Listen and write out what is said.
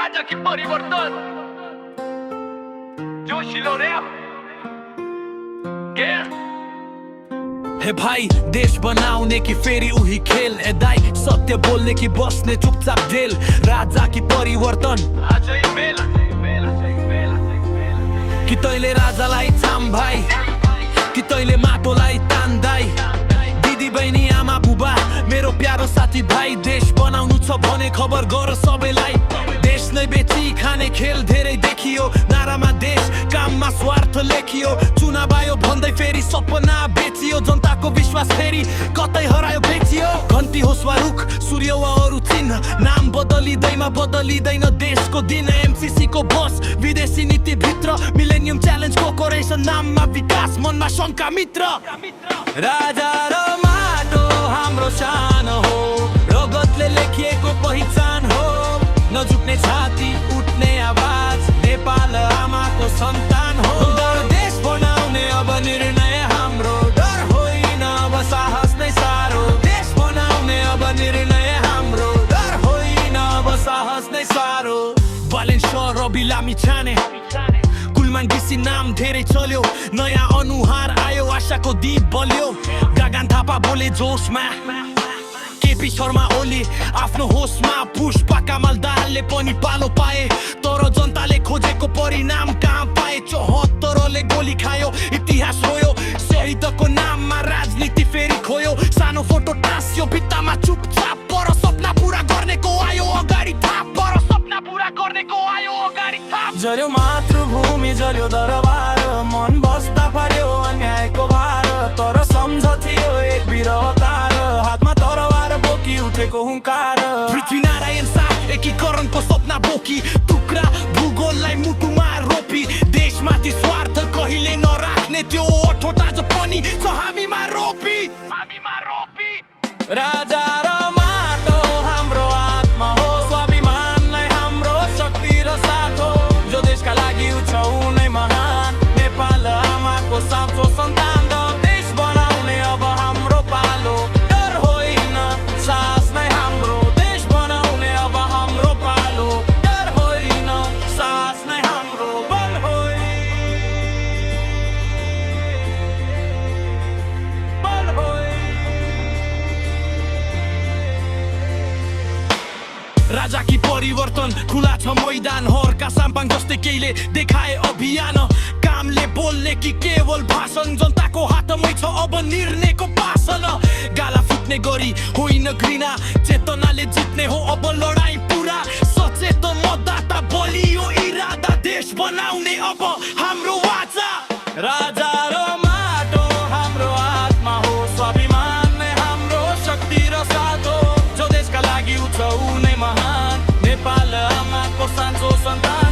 राजा की परिवर्तन जोशीलो र्याप हे भाई देश बनाउने कि फेरि उही खेल ए दाई सत्य बोल्ने कि बस्ने चुपचाप जेल राजा की परिवर्तन आजै बेला कि तैले राजालाई चाम भाइ कि तैले माटोलाई तान दाइ दिदी बहिनी आमा बुबा मेरो प्यारो साथी भाइ देश बनाउनु छ भने खबर गर सबैलाई देश नै बेची खाने खेल धेरै देखियो नारामा देश काममा स्वार्थ लेखियो चुनाव आयो भन्दै फेरि सपना बेचियो जनताको विश्वास फेरि कतै हरायो बेचियो घन्टी होस् वा रुख सूर्य वा अरू चिन्ह नाम बदलिँदैन देशको दिन एमसीसी को बस विदेशी नीति भित्र मिलेनियम च्यालेन्ज कोर्पोरेसन नाममा विकास मनमा शङ्का मित्र राजा र माटो हाम्रो शान हो रगतले लेखिएको पहिचान हो नझुक्ने छाती उठ्ने आवाज नेपाल आमाको सन्तान हो देश बनाउने अब निर्णय हाम्रो डर होइन अब साहस नै सारो देश बनाउने अब निर्णय हाम्रो डर होइन अब साहस नै सारो बालेश्वर रवि लामिछाने कुलमान गिसी नाम धेरै चल्यो नयाँ अनुहार आयो आशाको दीप बल्यो गगन थापा बोले जोसमा केपी शर्मा ओली आफ्नो होसमा पुष्पा कमल दाहालले पनि पालो पाए तर जनताले खोजेको परिणाम कहाँ पाए 74ले गोली खायो इतिहास रोयो शहीदको नाममा राजनीति फेरि खोयो सानो फोटो टाँस्यो भित्तामा चुपचाप पर सपना पुरा गर्नेको आयो अगाडि थाप पर सपना पुरा गर्नेको आयो अगाडि थाप जर्यो मातृभूमि जर्यो दरबार मन बस्दा पर्यो अन्यायको भार तर सम्झथ्यो एक वीर अवतार हातमा तरवार बोकी उठेको हुङ्कार पृथ्वीनारायण शाह एकीकरणको सपना बोकी टुक्रा भूगोललाई मुटुमा रोपी देशमाथि स्वार्थ कहिले नराख्ने त्यो अठोट आज पनि छ हामीमा रोपी राजा र माटो हाम्रो आत्मा हो स्वाभिमान नै हाम्रो शक्ति र साथ हो जो देशका लागि छ उनै महान नेपाल आमाको साँचो सन्तान र देश बनाउने अब हाम्रो पालो डर होइन साहस नै हाम्रो देश बनाउने अब हाम्रो पालो डर होइन साहस नै हाम्रो बल राजा की परिवर्तन खुला छ मैदान हरका साम्पाङ जस्तै केहीले देखाए अभियान कामले बोल्ने कि केवल भाषण जनताको हातमै छ अब निर्णयको पासन गाला फुट्ने गरी होइन घृणा चेतनाले जित्ने हो अब लडाई पुरा सचेत मतदाता बलियो इरादा देश बनाउने अब हाम्रो वाचा राजा र माटो हाम्रो आत्मा हो स्वाभिमान नै हाम्रो शक्ति र साथ हो जो देशका लागि छ उनै महान नेपाल आमाको साँचो सन्तान